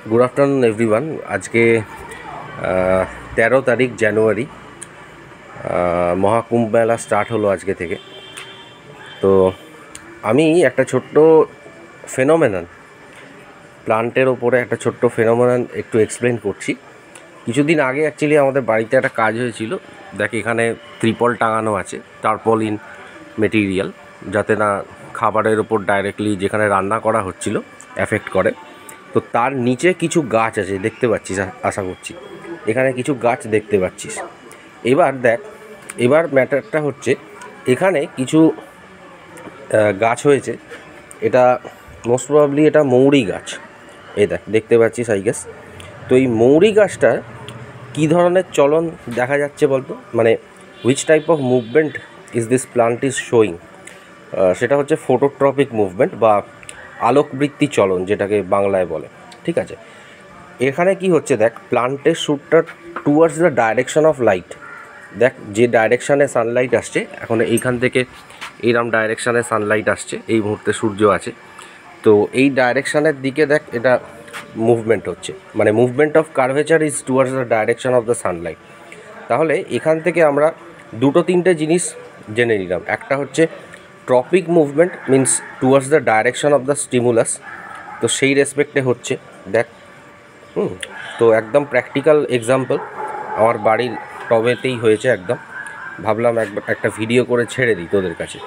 Good afternoon everyone. आज के 13 तारीख জানুয়ারি মহাকুম্ভ মেলা স্টার্ট হলো আজকে থেকে। তো আমি একটা ছোট্ট ফেনোমেনন প্লান্টের ওপরে একটা ছোট্ট ফেনোমেনন একটু এক্সপ্লেন করছি। কিছুদিন আগে অ্যাকচুয়ালি আমাদের বাড়িতে একটা কাজ হয়েছিল। দেখ এখানে ত্রিপল টাঙানো আছে, টারপলিন মেটেরিয়াল, যাতে না খাবারের ওপর ডাইরেক্টলি যেখানে রান্না করা হচ্ছিল এফেক্ট করে। তো তার নিচে কিছু গাছ আছে, দেখতে পাচ্ছিস, আশা করছি এখানে কিছু গাছ দেখতে পাচ্ছিস। এবার দেখ, এবার ম্যাটারটা হচ্ছে এখানে কিছু গাছ হয়েছে। এটা মোস্ট প্রবাবলি এটা মৌরি গাছ। এই দেখ, দেখতে পাচ্ছিস আই গেস। তো এই মৌরি গাছটা কী ধরনের চলন দেখা যাচ্ছে বলতো, মানে which type of movement is this plant is showing. সেটা হচ্ছে ফটোট্রপিক মুভমেন্ট বা আলোকবৃত্তি চলন, যেটাকে বাংলায় বলে। ঠিক আছে, এখানে কি হচ্ছে দেখ, প্লান্টের শ্যুটটা towards the direction of light. দেখ যে ডাইরেকশানে সানলাইট আসছে, এখন এইখান থেকে এইরকম ডাইরেকশানে সানলাইট আসছে, এই মুহূর্তে সূর্য আছে। তো এই ডাইরেকশানের দিকে দেখ এটা মুভমেন্ট হচ্ছে, মানে movement of curvature is towards the direction of the Sunlight. তাহলে এখান থেকে আমরা দুটো তিনটে জিনিস জেনে নিলাম। একটা হচ্ছে tropic movement means towards the direction of the stimulus. তো সেই রেসপেক্টে হচ্ছে দেখ। তো একদম প্র্যাকটিক্যাল এক্সাম্পল আমার বাড়ির টবেতেই হয়েছে একদম। ভাবলাম একটা ভিডিও করে ছেড়ে দিই তোদের কাছে।